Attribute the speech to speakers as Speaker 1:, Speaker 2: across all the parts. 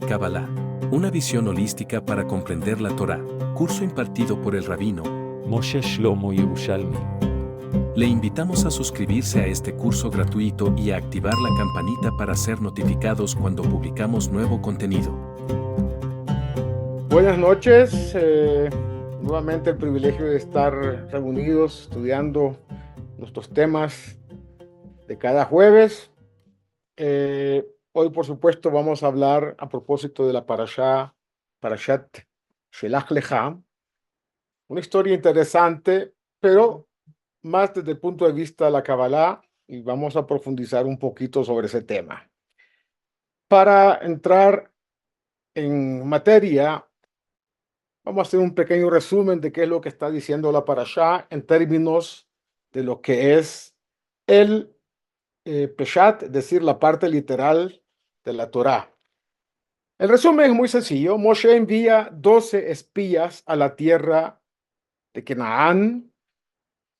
Speaker 1: Kabbalah, una visión holística para comprender la Torá, curso impartido por el rabino
Speaker 2: Moshe Shlomo Yerushalmi.
Speaker 1: Le invitamos a suscribirse a este curso gratuito y a activar la campanita para ser notificados cuando publicamos nuevo contenido.
Speaker 3: Buenas noches, nuevamente el privilegio de estar reunidos estudiando nuestros temas de cada jueves. Hoy, por supuesto, vamos a hablar a propósito de la Parashat Shelach Lecha, una historia interesante, pero más desde el punto de vista de la Kabbalah, y vamos a profundizar un poquito sobre ese tema. Para entrar en materia, vamos a hacer un pequeño resumen de qué es lo que está diciendo la Parashá en términos de lo que es el Peshat, es decir, la parte literal de la Torá. El resumen es muy sencillo. Moshe envía 12 espías a la tierra de Canaán.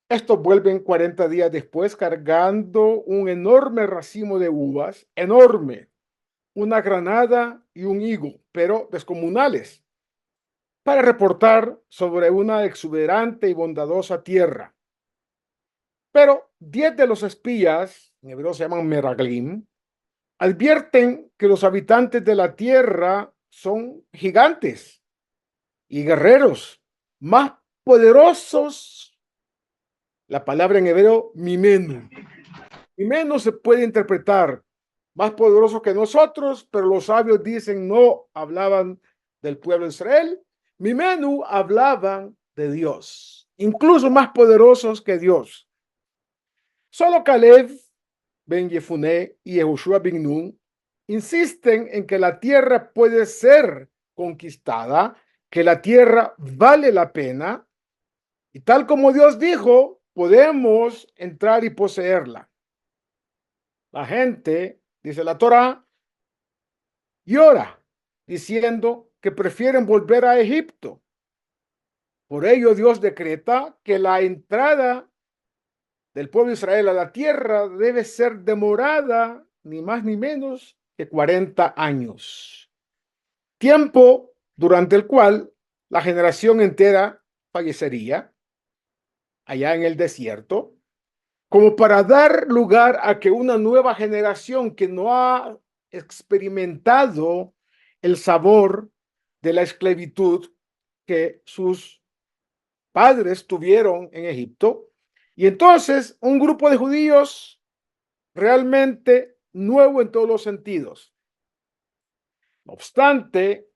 Speaker 3: Estos vuelven 40 días después cargando un enorme racimo de uvas, enorme, una granada y un higo, pero descomunales, para reportar sobre una exuberante y bondadosa tierra. Pero 10 de los espías, en hebreo se llaman Meraglim, advierten que los habitantes de la tierra son gigantes y guerreros más poderosos. La palabra en hebreo, mimenu. Mimenu se puede interpretar más poderoso que nosotros, pero los sabios dicen no hablaban del pueblo de Israel. Mimenu hablaban de Dios, incluso más poderosos que Dios. Solo Caleb ben Yefuné y Yehoshua ben Nun insisten en que la tierra puede ser conquistada, que la tierra vale la pena, y tal como Dios dijo, podemos entrar y poseerla. La gente, dice la Torá, llora, diciendo que prefieren volver a Egipto. Por ello Dios decreta que la entrada del pueblo de Israel a la tierra debe ser demorada ni más ni menos que 40 años. Tiempo durante el cual la generación entera fallecería allá en el desierto, como para dar lugar a que una nueva generación que no ha experimentado el sabor de la esclavitud que sus padres tuvieron en Egipto, y entonces un grupo de judíos realmente nuevo en todos los sentidos. No obstante,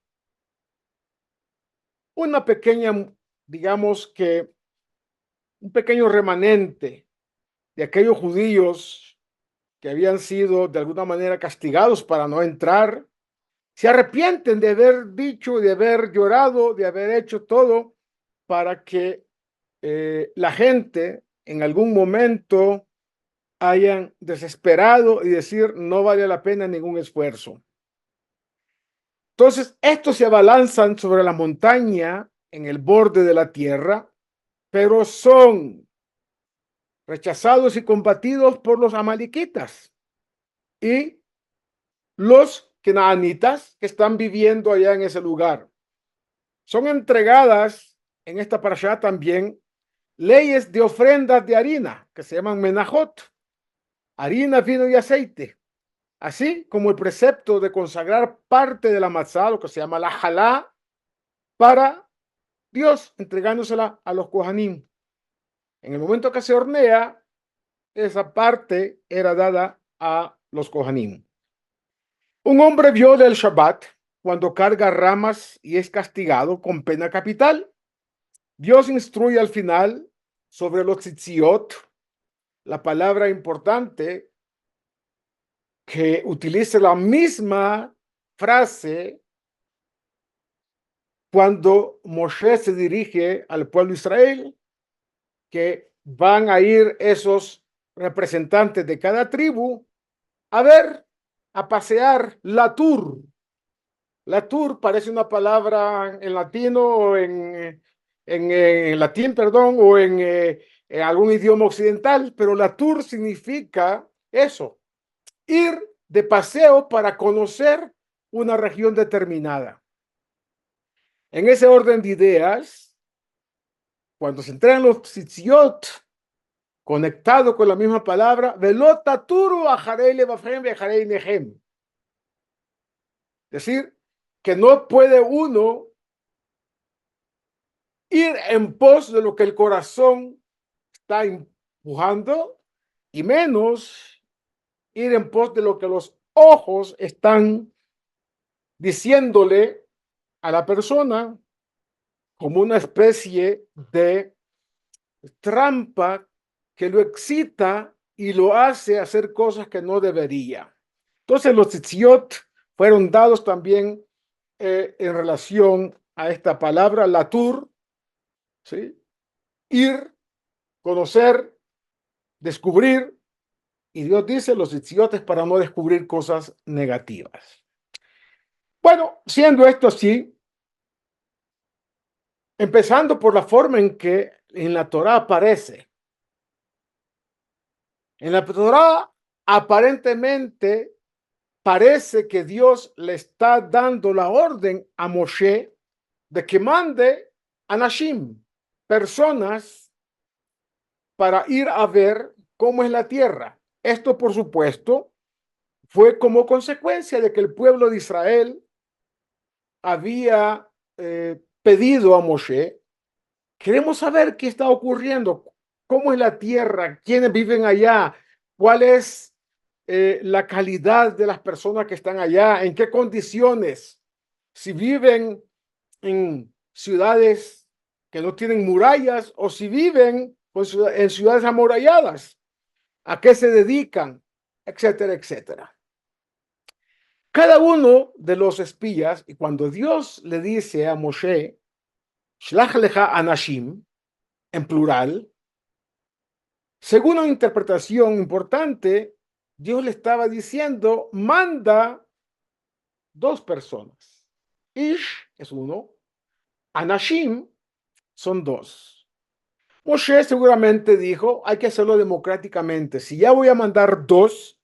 Speaker 3: una pequeña, digamos que un pequeño remanente de aquellos judíos que habían sido de alguna manera castigados para no entrar, se arrepienten de haber dicho, de haber llorado, de haber hecho todo para que la gente en algún momento hayan desesperado y decir no vale la pena ningún esfuerzo. Entonces, estos se abalanzan sobre la montaña en el borde de la tierra, pero son rechazados y combatidos por los amalequitas y los canaanitas que están viviendo allá en ese lugar. Son entregadas en esta parashá también leyes de ofrendas de harina que se llaman menajot, harina, vino y aceite, así como el precepto de consagrar parte de la matzá, lo que se llama la jalá, para Dios, entregándosela a los kohanim. En el momento que se hornea, esa parte era dada a los kohanim. Un hombre viola el Shabbat cuando carga ramas y es castigado con pena capital. Dios instruye al final sobre los tzitziot, la palabra importante que utiliza la misma frase cuando Moshe se dirige al pueblo de Israel, que van a ir esos representantes de cada tribu a ver, a pasear la tour. La tour parece una palabra en latino o en latín, perdón, o en algún idioma occidental, pero la tour significa eso, ir de paseo para conocer una región determinada. En ese orden de ideas, cuando se entregan los tzitziot, conectado con la misma palabra, velotaturu ajarei levavchem veajarei nechem. Es decir, que no puede uno ir en pos de lo que el corazón está empujando y menos ir en pos de lo que los ojos están diciéndole a la persona como una especie de trampa que lo excita y lo hace hacer cosas que no debería. Entonces los tzitziot fueron dados también en relación a esta palabra, latur, ¿sí? Ir, conocer, descubrir, y Dios dice los tzitziot es para no descubrir cosas negativas. Bueno, siendo esto así, empezando por la forma en que en la Torá aparece. En la Torá aparentemente parece que Dios le está dando la orden a Moshe de que mande a Anashim, personas, para ir a ver cómo es la tierra. Esto, por supuesto, fue como consecuencia de que el pueblo de Israel había pedido a Moshe: queremos saber qué está ocurriendo, cómo es la tierra, quiénes viven allá, cuál es la calidad de las personas que están allá, en qué condiciones, si viven en ciudades que no tienen murallas o si viven en ciudades amuralladas, a qué se dedican, etcétera, etcétera. Cada uno de los espías, y cuando Dios le dice a Moshe, Shlach lecha anashim, en plural, según una interpretación importante, Dios le estaba diciendo, manda dos personas. Ish es uno, Anashim son dos. Moshe seguramente dijo, hay que hacerlo democráticamente. Si ya voy a mandar dos,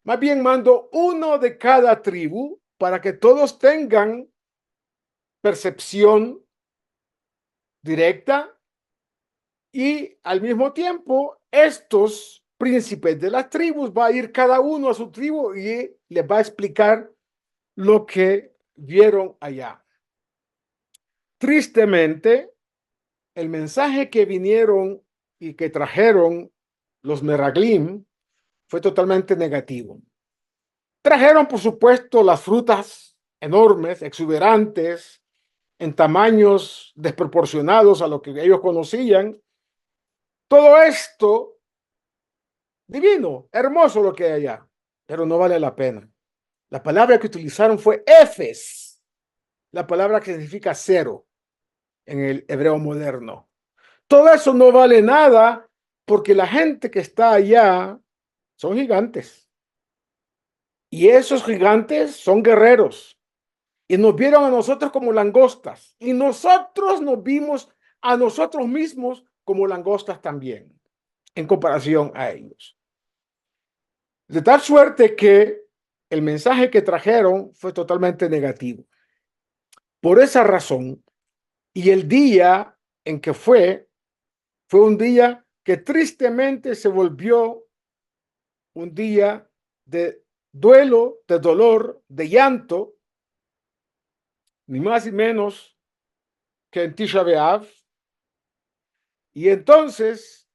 Speaker 3: más bien mando uno de cada tribu para que todos tengan percepción directa y al mismo tiempo estos príncipes de las tribus va a ir cada uno a su tribu y les va a explicar lo que vieron allá. Tristemente, el mensaje que vinieron y que trajeron los Meraglim fue totalmente negativo. Trajeron, por supuesto, las frutas enormes, exuberantes, en tamaños desproporcionados a lo que ellos conocían. Todo esto, divino, hermoso lo que hay allá, pero no vale la pena. La palabra que utilizaron fue efes, la palabra que significa cero en el hebreo moderno. Todo eso no vale nada porque la gente que está allá son gigantes. Y esos gigantes son guerreros. Y nos vieron a nosotros como langostas. Y nosotros nos vimos a nosotros mismos como langostas también, en comparación a ellos. De tal suerte que el mensaje que trajeron fue totalmente negativo. Por esa razón, y el día en que fue un día que tristemente se volvió un día de duelo, de dolor, de llanto, ni más ni menos que en Tisha B'Av. Y entonces,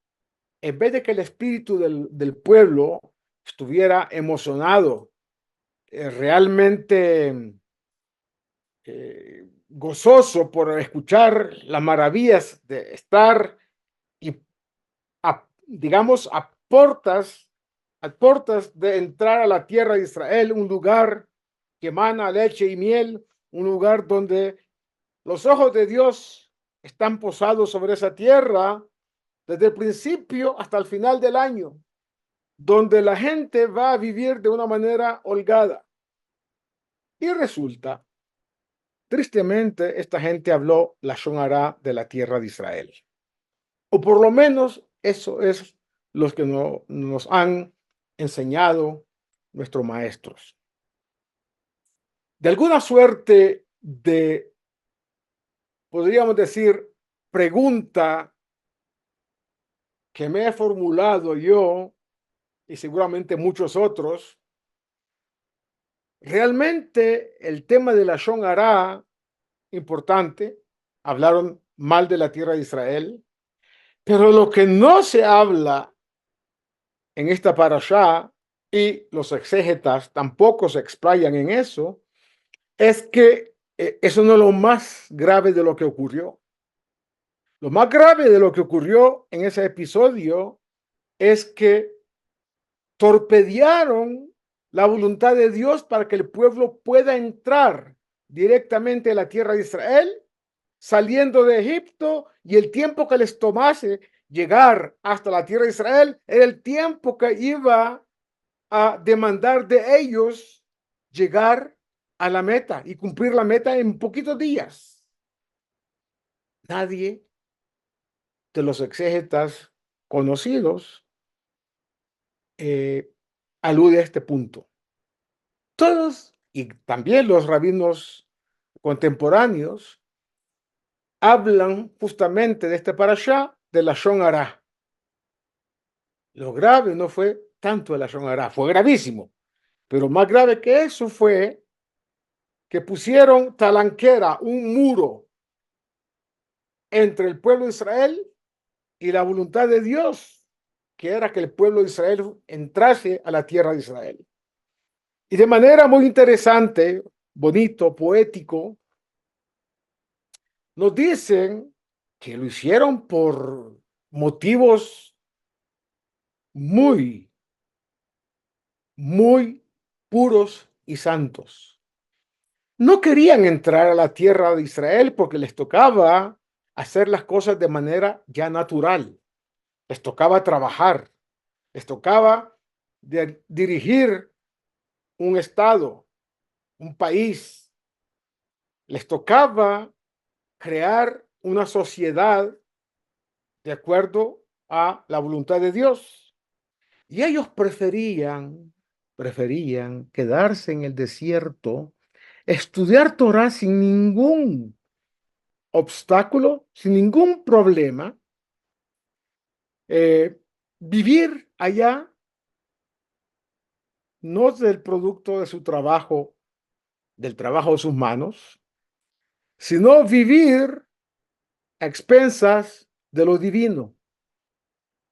Speaker 3: en vez de que el espíritu del pueblo estuviera emocionado, realmente gozoso por escuchar las maravillas de estar y digamos a puertas de entrar a la tierra de Israel, un lugar que emana leche y miel, un lugar donde los ojos de Dios están posados sobre esa tierra desde el principio hasta el final del año, donde la gente va a vivir de una manera holgada. Y resulta, tristemente, esta gente habló lashon hara de la tierra de Israel. O por lo menos eso es lo que nos han enseñado nuestros maestros. de alguna suerte de, podríamos decir, pregunta que me he formulado yo y seguramente muchos otros. Realmente el tema de la Lashon Hará, importante, hablaron mal de la tierra de Israel, pero lo que no se habla en esta parashá, y los exégetas tampoco se explayan en eso, es que eso no es lo más grave de lo que ocurrió. Lo más grave de lo que ocurrió en ese episodio es que torpedearon la voluntad de Dios para que el pueblo pueda entrar directamente a la tierra de Israel, saliendo de Egipto, y el tiempo que les tomase llegar hasta la tierra de Israel era el tiempo que iba a demandar de ellos llegar a la meta y cumplir la meta en poquitos días. Nadie de los exégetas conocidos alude a este punto. Todos, y también los rabinos contemporáneos, hablan justamente de este parashá de la Lashon Hará. Lo grave no fue tanto de la Lashon Hará, fue gravísimo, pero más grave que eso fue que pusieron talanquera, un muro entre el pueblo de Israel y la voluntad de Dios, que era que el pueblo de Israel entrase a la tierra de Israel. Y de manera muy interesante, bonito, poético, nos dicen que lo hicieron por motivos muy, muy puros y santos. No querían entrar a la tierra de Israel porque les tocaba hacer las cosas de manera ya natural. Les tocaba trabajar, les tocaba dirigir un estado, un país. Les tocaba crear una sociedad de acuerdo a la voluntad de Dios. Y ellos preferían quedarse en el desierto, estudiar Torah sin ningún obstáculo, sin ningún problema, vivir allá, no del producto de su trabajo, del trabajo de sus manos, sino vivir a expensas de lo divino.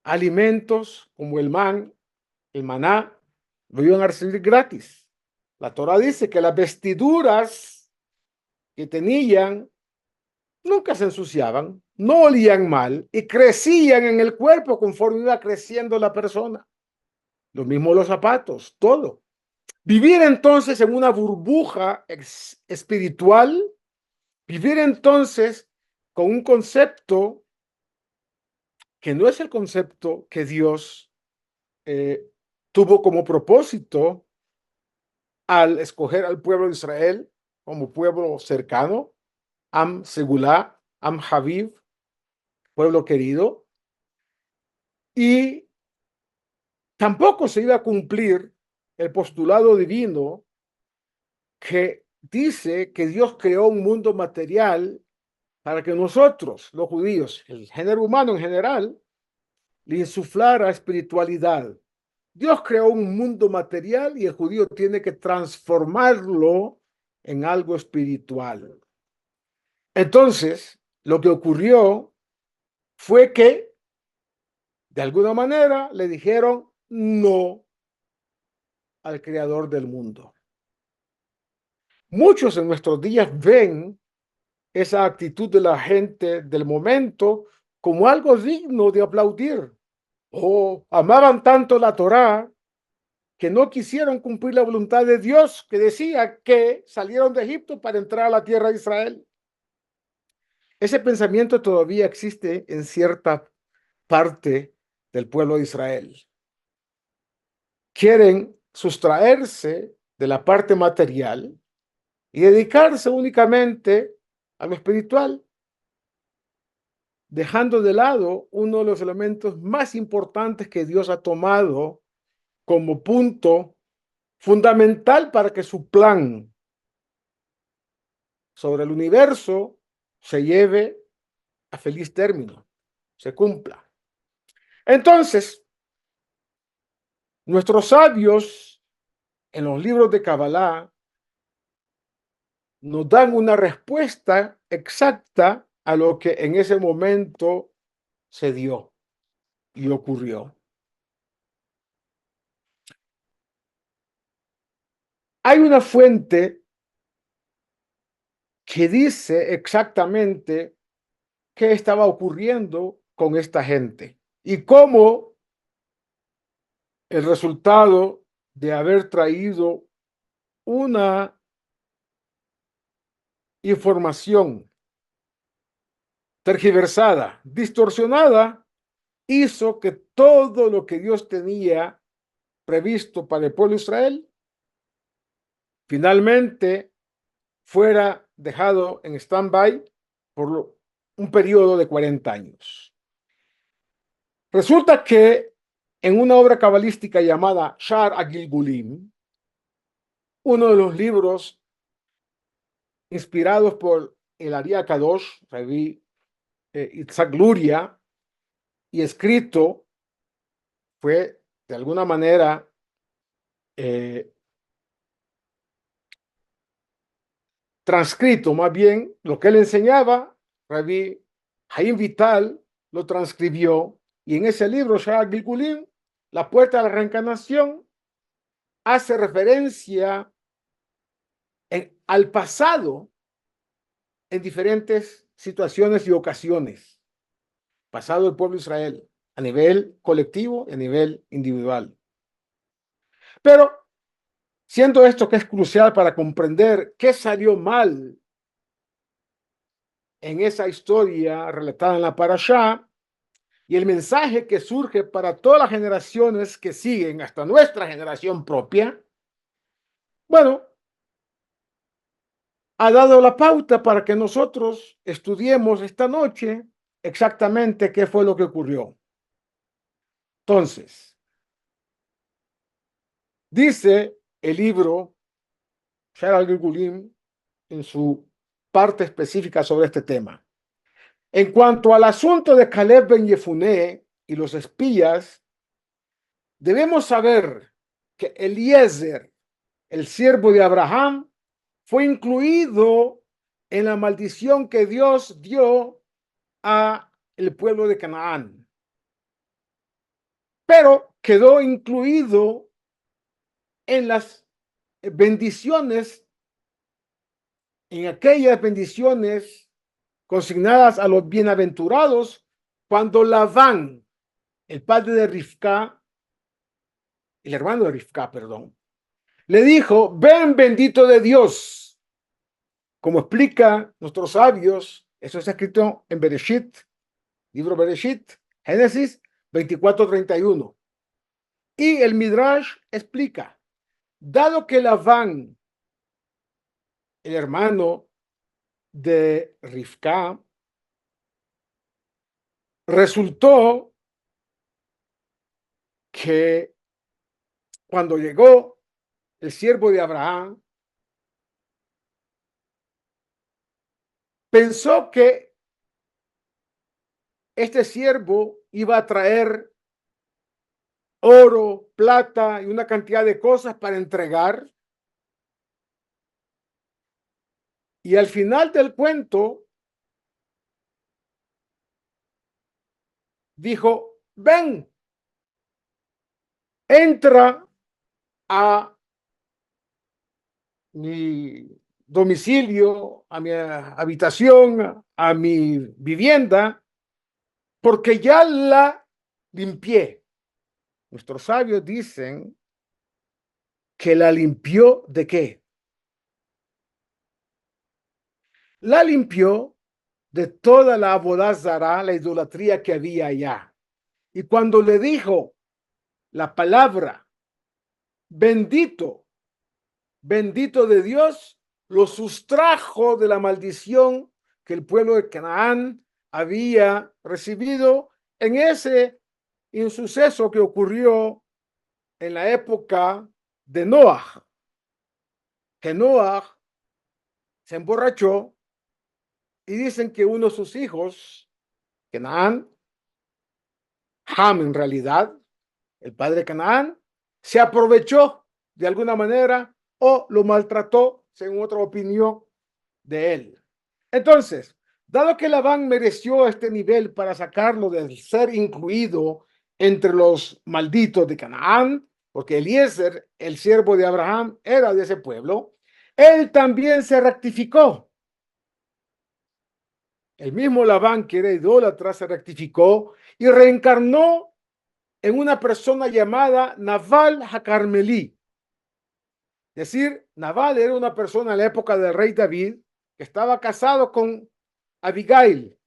Speaker 3: Alimentos como el maná, lo iban a recibir gratis. La Torah dice que las vestiduras que tenían nunca se ensuciaban, no olían mal y crecían en el cuerpo conforme iba creciendo la persona. Lo mismo los zapatos, todo. Vivir entonces en una burbuja espiritual, vivir entonces con un concepto que no es el concepto que Dios tuvo como propósito al escoger al pueblo de Israel como pueblo cercano, Am Segulá, Am Haviv, pueblo querido, y tampoco se iba a cumplir el postulado divino que dice que Dios creó un mundo material para que nosotros, los judíos, el género humano en general, le insuflara espiritualidad. Dios creó un mundo material y el judío tiene que transformarlo en algo espiritual. Entonces, lo que ocurrió fue que, de alguna manera, le dijeron no al creador del mundo. Muchos en nuestros días ven esa actitud de la gente del momento como algo digno de aplaudir. O amaban tanto la Torá que no quisieron cumplir la voluntad de Dios, que decía que salieron de Egipto para entrar a la tierra de Israel. Ese pensamiento todavía existe en cierta parte del pueblo de Israel. Quieren sustraerse de la parte material y dedicarse únicamente a lo espiritual, dejando de lado uno de los elementos más importantes que Dios ha tomado como punto fundamental para que su plan sobre el universo se lleve a feliz término, se cumpla. Entonces, nuestros sabios en los libros de Kabbalah nos dan una respuesta exacta a lo que en ese momento se dio y ocurrió. Hay una fuente que dice exactamente qué estaba ocurriendo con esta gente y cómo el resultado de haber traído una información tergiversada, distorsionada, hizo que todo lo que Dios tenía previsto para el pueblo de Israel finalmente fuera dejado en stand-by por un periodo de 40 años. Resulta que en una obra cabalística llamada Shar HaGilgulim, uno de los libros inspirados por el Ari Kadosh, Rabbi Itzhak Luria, y escrito, fue de alguna manera transcrito, más bien, lo que él enseñaba, Rabbi Haim Vital lo transcribió, y en ese libro, Shar Gilgulim, La puerta de la reencarnación, hace referencia al pasado en diferentes situaciones y ocasiones, pasado del pueblo de Israel, a nivel colectivo y a nivel individual. Pero, siendo esto que es crucial para comprender qué salió mal en esa historia relatada en la Parashá, y el mensaje que surge para todas las generaciones que siguen hasta nuestra generación propia, bueno, ha dado la pauta para que nosotros estudiemos esta noche exactamente qué fue lo que ocurrió. Entonces, dice el libro Shar al-Gilgulim en su parte específica sobre este tema. En cuanto al asunto de Caleb ben Yefuné y los espías, debemos saber que Eliezer, el siervo de Abraham, fue incluido en la maldición que Dios dio a el pueblo de Canaán, pero quedó incluido en las bendiciones, en aquellas bendiciones consignadas a los bienaventurados cuando Labán, el padre de Rivka, el hermano de Rivka, perdón, le dijo: ven bendito de Dios. Como explica nuestros sabios, eso está escrito en Bereshit, libro Bereshit, Génesis 24:31. Y el Midrash explica: dado que Labán, el hermano de Rivka, resultó que cuando llegó el siervo de Abraham, pensó que este siervo iba a traer oro, plata y una cantidad de cosas para entregar. Y al final del cuento dijo: ven, entra a mi domicilio, a mi habitación, a mi vivienda, porque ya la limpié. Nuestros sabios dicen que la limpió ¿de qué? La limpió de toda la abodazara, la idolatría que había allá. Y cuando le dijo la palabra bendito, bendito de Dios, lo sustrajo de la maldición que el pueblo de Canaán había recibido en ese insuceso que ocurrió en la época de Noah, que Noah se emborrachó y dicen que uno de sus hijos, Canaán, Ham en realidad, el padre de Canaán, se aprovechó de alguna manera o lo maltrató, según otra opinión de él. Entonces, dado que Labán mereció este nivel para sacarlo del ser incluido entre los malditos de Canaán, porque Eliezer, el siervo de Abraham, era de ese pueblo, él también se rectificó. El mismo Labán, que era idólatra, se rectificó y reencarnó en una persona llamada Nabal Hacarmelí. Es decir, Nabal era una persona en la época del rey David que estaba casado con Abigail,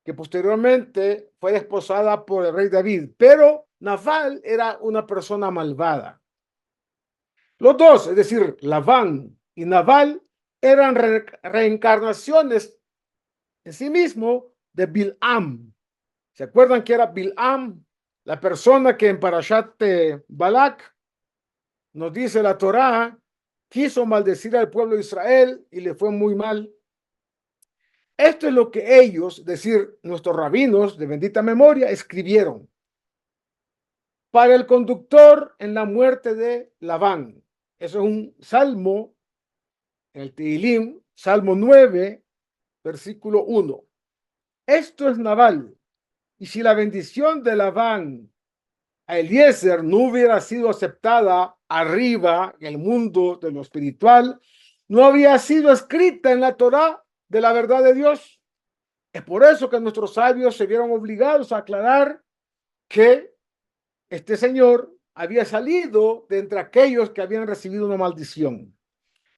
Speaker 3: que posteriormente fue desposada por el rey David, pero Nabal era una persona malvada. Los dos, es decir, Labán y Nabal, eran reencarnaciones en sí mismo de Bil'am. ¿Se acuerdan que era Bil'am, la persona que en Parashat Balak nos dice la Torá, quiso maldecir al pueblo de Israel y le fue muy mal? Esto es lo que ellos, es decir, nuestros rabinos de bendita memoria, escribieron para el conductor en la muerte de Labán. Eso es un salmo en el Tehilim, Salmo 9, versículo 1. Esto es Nabal. Y si la bendición de Labán a Eliezer no hubiera sido aceptada arriba en el mundo de lo espiritual, no había sido escrita en la Torá de la verdad de Dios. Es por eso que nuestros sabios se vieron obligados a aclarar que este señor había salido de entre aquellos que habían recibido una maldición.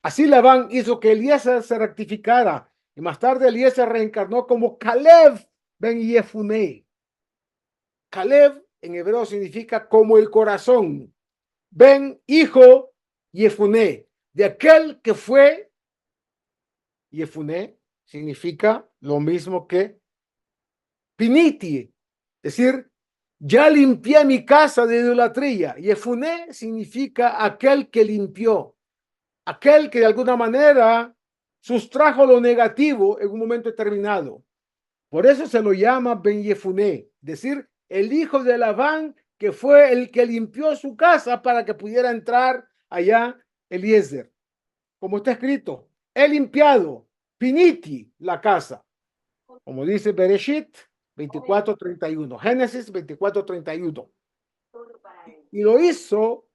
Speaker 3: Así Labán hizo que Eliezer se rectificara y más tarde Eliezer reencarnó como Caleb ben Yefuné. Caleb en hebreo significa como el corazón. Ben, hijo, Yefuné, de aquel que fue. Yefuné significa lo mismo que Piniti, es decir, ya limpié mi casa de idolatría. Yefuné significa aquel que limpió, aquel que de alguna manera sustrajo lo negativo en un momento determinado. Por eso se lo llama Ben Yefuné, es decir, el hijo de Labán, que fue el que limpió su casa para que pudiera entrar allá Eliezer. Como está escrito, he limpiado, Piniti, la casa. Como dice Bereshit 24:31, Génesis 24:31. Y lo hizo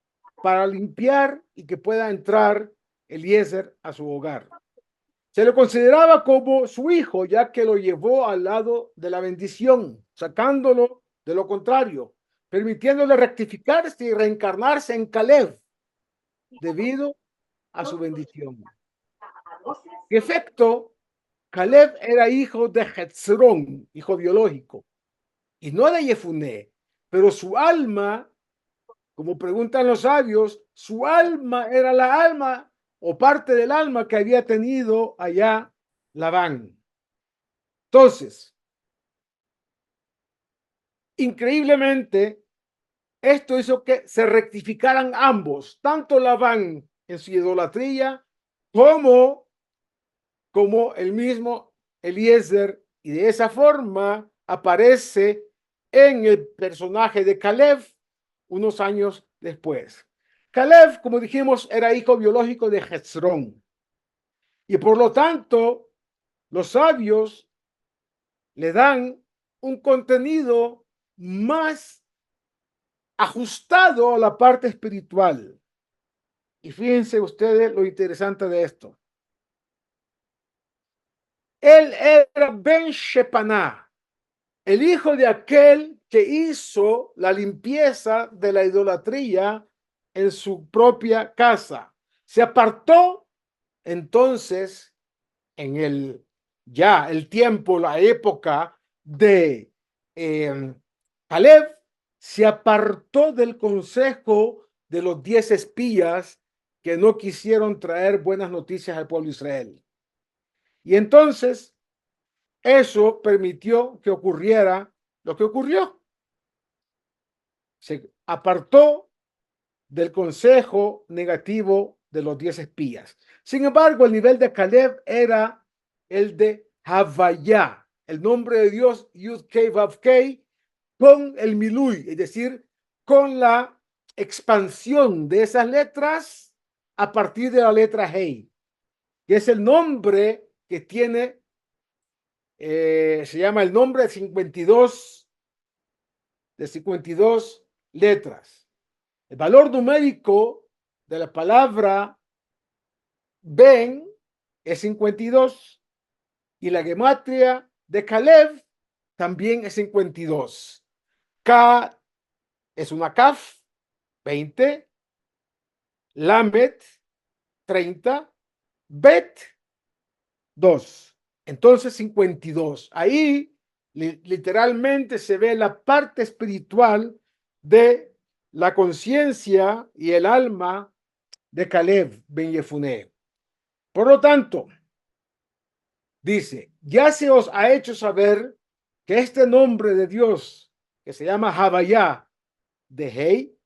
Speaker 3: para limpiar y que pueda entrar Eliezer a su hogar. Se le consideraba como su hijo, ya que lo llevó al lado de la bendición, sacándolo de lo contrario, permitiéndole rectificarse y reencarnarse en Caleb, debido a su bendición. En efecto, Caleb era hijo de Hezrón, hijo biológico, y no de Yefuné, pero su alma, como preguntan los sabios, su alma era la alma o parte del alma que había tenido allá Labán. Entonces, increíblemente, esto hizo que se rectificaran ambos, tanto Labán en su idolatría como el mismo Eliezer, y de esa forma aparece en el personaje de Caleb unos años después. Caleb, como dijimos, era hijo biológico de Hezrón, y por lo tanto los sabios le dan un contenido más ajustado a la parte espiritual. Y fíjense ustedes lo interesante de esto. Él era Ben Shepaná, el hijo de aquel que hizo la limpieza de la idolatría en su propia casa. Se apartó entonces en el tiempo, la época de Caleb, se apartó del consejo de los 10 espías que no quisieron traer buenas noticias al pueblo de Israel. Y entonces eso permitió que ocurriera lo que ocurrió. Se apartó del consejo negativo de los 10 espías. Sin embargo, el nivel de Caleb era el de Havaya, el nombre de Dios, Yud Kei Vav Kei, con el Milui, es decir, con la expansión de esas letras a partir de la letra Hei, que es el nombre que tiene, se llama el nombre de 52 letras. El valor numérico de la palabra Ben es 52 y la gematria de Caleb también es 52. K es una Kaf, 20, Lamet, 30, Bet, 2. Entonces 52. Ahí literalmente se ve la parte espiritual de la conciencia y el alma de Caleb Ben Yefuné. Por lo tanto, dice, ya se os ha hecho saber que este nombre de Dios, que se llama Havaya de Hei,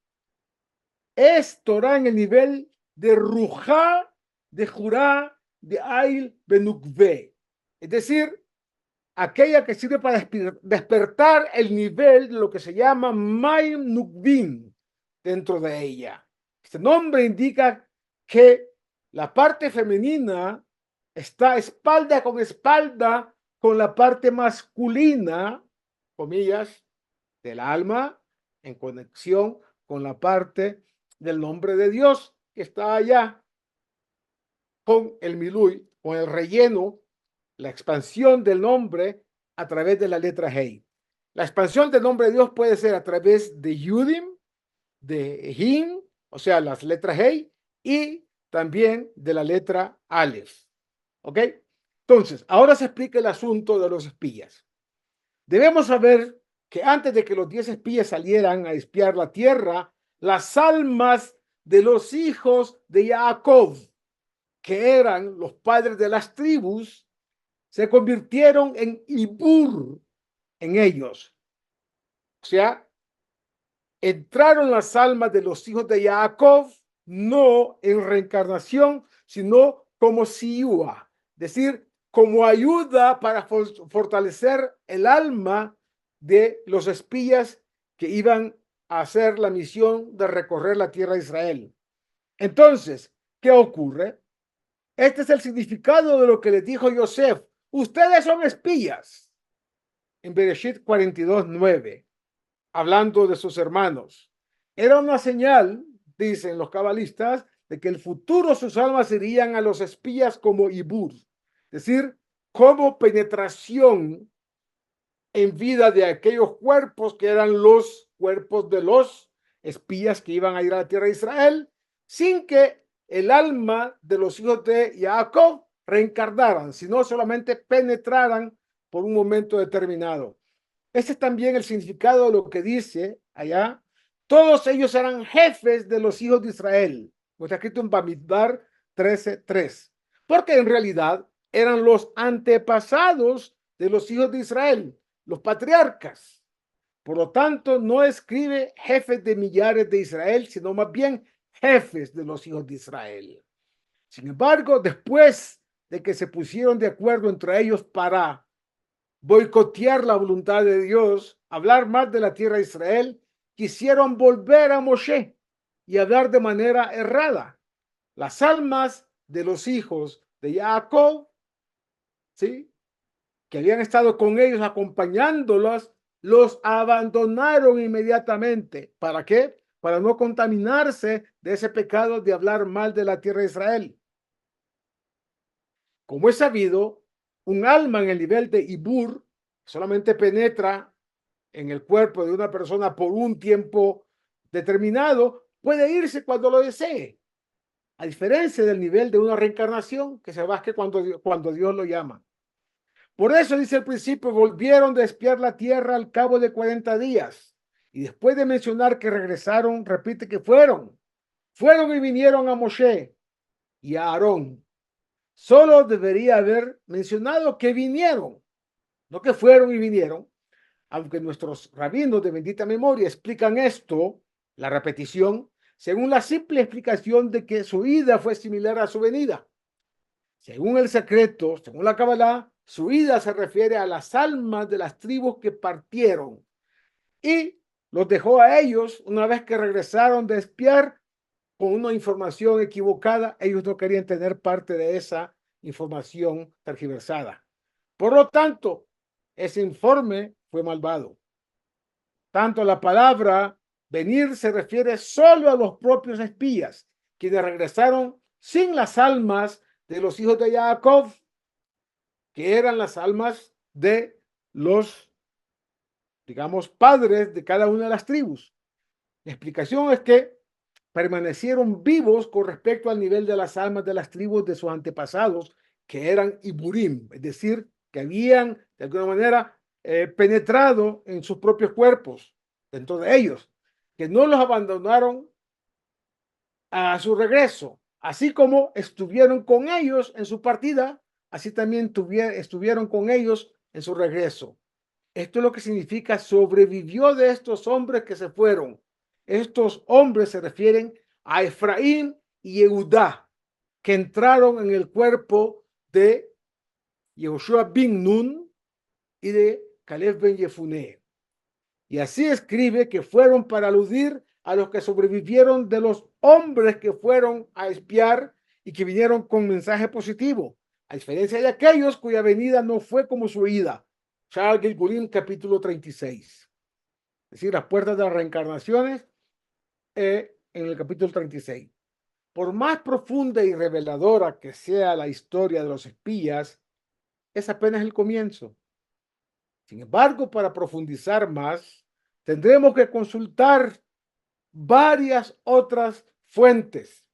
Speaker 3: es Torah en el nivel de Rujá, de Jurá, de Ail Benukve. Es decir, aquella que sirve para despertar el nivel de lo que se llama Mayim Nukvin dentro de ella. Este nombre indica que la parte femenina está espalda con la parte masculina, comillas, del alma, en conexión con la parte del nombre de Dios que está allá, con el Milui, con el relleno, la expansión del nombre a través de la letra Hei. La expansión del nombre de Dios puede ser a través de Yudim, de Him, o sea, las letras Hei, y también de la letra Aleph. ¿Ok? Entonces, ahora se explica el asunto de los espías. Debemos saber que antes de que los 10 espías salieran a espiar la tierra, las almas de los hijos de Jacob, que eran los padres de las tribus, se convirtieron en Ibur en ellos. O sea, entraron las almas de los hijos de Jacob no en reencarnación, sino como siua, es decir, como ayuda para fortalecer el alma de los espías que iban a hacer la misión de recorrer la tierra de Israel. Entonces, ¿qué ocurre? Este es el significado de lo que les dijo Yosef. Ustedes son espías. En Bereshit 42:9, hablando de sus hermanos. Era una señal, dicen los cabalistas, de que el futuro sus almas irían a los espías como Ibur, es decir, como penetración en vida de aquellos cuerpos que eran los cuerpos de los espías que iban a ir a la tierra de Israel, sin que el alma de los hijos de Jacob reencarnaran, sino solamente penetraran por un momento determinado. Este es también el significado de lo que dice allá. Todos ellos eran jefes de los hijos de Israel. Está escrito en Bamidbar 13:3. Porque en realidad eran los antepasados de los hijos de Israel, los patriarcas. Por lo tanto, no escribe jefes de millares de Israel, sino más bien jefes de los hijos de Israel. Sin embargo, después de que se pusieron de acuerdo entre ellos para boicotear la voluntad de Dios, hablar más de la tierra de Israel, quisieron volver a Moshe y hablar de manera errada. Las almas de los hijos de Jacob, ¿sí?, que habían estado con ellos acompañándolos, los abandonaron inmediatamente. ¿Para qué? Para no contaminarse de ese pecado de hablar mal de la tierra de Israel. Como es sabido, un alma en el nivel de Ibur solamente penetra en el cuerpo de una persona por un tiempo determinado, puede irse cuando lo desee, a diferencia del nivel de una reencarnación que se va cuando Dios lo llama. Por eso dice al principio, volvieron de espiar la tierra al cabo de 40 días. Y después de mencionar que regresaron, repite que fueron y vinieron a Moshe y a Aarón. Solo debería haber mencionado que vinieron, no que fueron y vinieron, aunque nuestros rabinos de bendita memoria explican esto, la repetición, según la simple explicación de que su ida fue similar a su venida. Según el secreto, según la Kabbalah, su ida se refiere a las almas de las tribus que partieron y los dejó a ellos una vez que regresaron de espiar con una información equivocada. Ellos no querían tener parte de esa información tergiversada. Por lo tanto, ese informe fue malvado. Tanto la palabra venir se refiere solo a los propios espías, quienes regresaron sin las almas de los hijos de Jacob, que eran las almas de los, digamos, padres de cada una de las tribus. La explicación es que permanecieron vivos con respecto al nivel de las almas de las tribus de sus antepasados, que eran Iburim, es decir, que habían de alguna manera penetrado en sus propios cuerpos, dentro de ellos, que no los abandonaron a su regreso, así como estuvieron con ellos en su partida, así también estuvieron con ellos en su regreso. Esto es lo que significa sobrevivió de estos hombres que se fueron. Estos hombres se refieren a Efraín y Yehudá, que entraron en el cuerpo de Yehoshua bin Nun y de Caleb ben Yefuné. Y así escribe que fueron para aludir a los que sobrevivieron de los hombres que fueron a espiar y que vinieron con mensaje positivo, a diferencia de aquellos cuya venida no fue como su ida. Sha'ar Gilgulim, capítulo 36. Es decir, las puertas de las reencarnaciones en el capítulo 36. Por más profunda y reveladora que sea la historia de los espías, es apenas el comienzo. Sin embargo, para profundizar más, tendremos que consultar varias otras fuentes,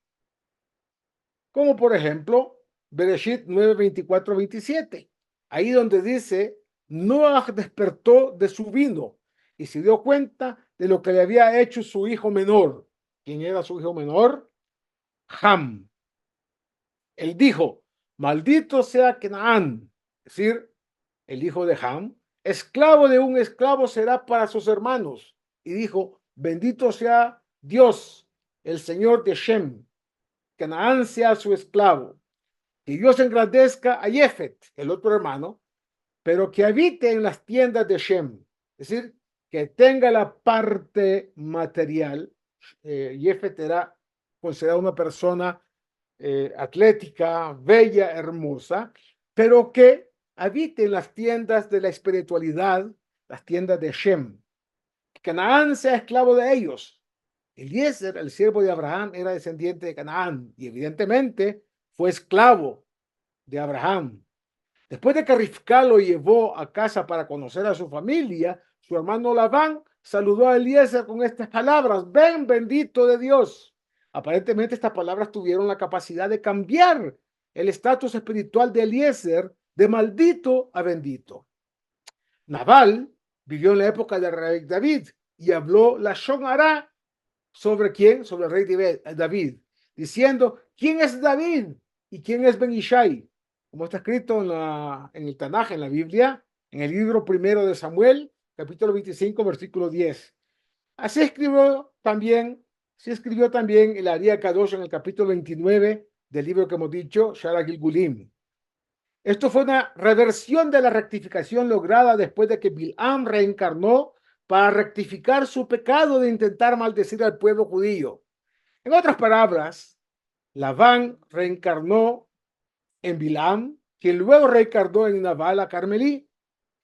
Speaker 3: como por ejemplo Bereshit 9, 24, 27, ahí donde dice, Noah despertó de su vino y se dio cuenta de lo que le había hecho su hijo menor. ¿Quién era su hijo menor? Ham. Él dijo, maldito sea Canaán, es decir, el hijo de Ham, esclavo de un esclavo será para sus hermanos. Y dijo, bendito sea Dios, el Señor de Shem, Canaán sea su esclavo. Que Dios engrandezca a Jefet, el otro hermano, pero que habite en las tiendas de Shem, es decir, que tenga la parte material. Jefet era considerado una persona atlética, bella, hermosa, pero que habite en las tiendas de la espiritualidad, las tiendas de Shem. Que Canaán sea esclavo de ellos. Eliezer, el siervo de Abraham, era descendiente de Canaán y evidentemente fue esclavo de Abraham. Después de que Rivka lo llevó a casa para conocer a su familia, su hermano Labán saludó a Eliezer con estas palabras, ven bendito de Dios. Aparentemente estas palabras tuvieron la capacidad de cambiar el estatus espiritual de Eliezer de maldito a bendito. Nabal vivió en la época del rey David y habló la Shonará sobre quién, sobre el rey David, diciendo, ¿quién es David y quién es Ben Ishai? Como está escrito en el Tanaj, en la Biblia, en el libro primero de Samuel, capítulo 25, versículo 10. Así escribió también el Aria Kadosh en el capítulo 29 del libro que hemos dicho, Shara Gilgulim. Esto fue una reversión de la rectificación lograda después de que Bilam reencarnó para rectificar su pecado de intentar maldecir al pueblo judío. En otras palabras, Labán reencarnó en Bilam, quien luego reencarnó en Nabal a Carmelí.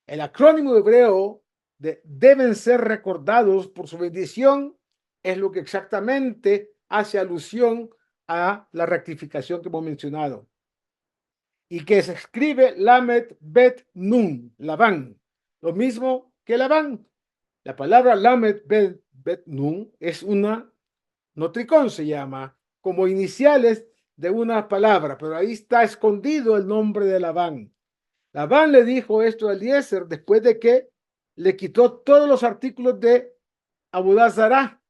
Speaker 3: El acrónimo hebreo de deben ser recordados por su bendición es lo que exactamente hace alusión a la rectificación que hemos mencionado. Y que se escribe Lamed Bet Nun, Labán, lo mismo que Labán. La palabra Lamed Bet Nun es una notricón, se llama, como iniciales de una palabra, pero ahí está escondido el nombre de Labán. Labán le dijo esto a Eliezer después de que le quitó todos los artículos de Abudá Zará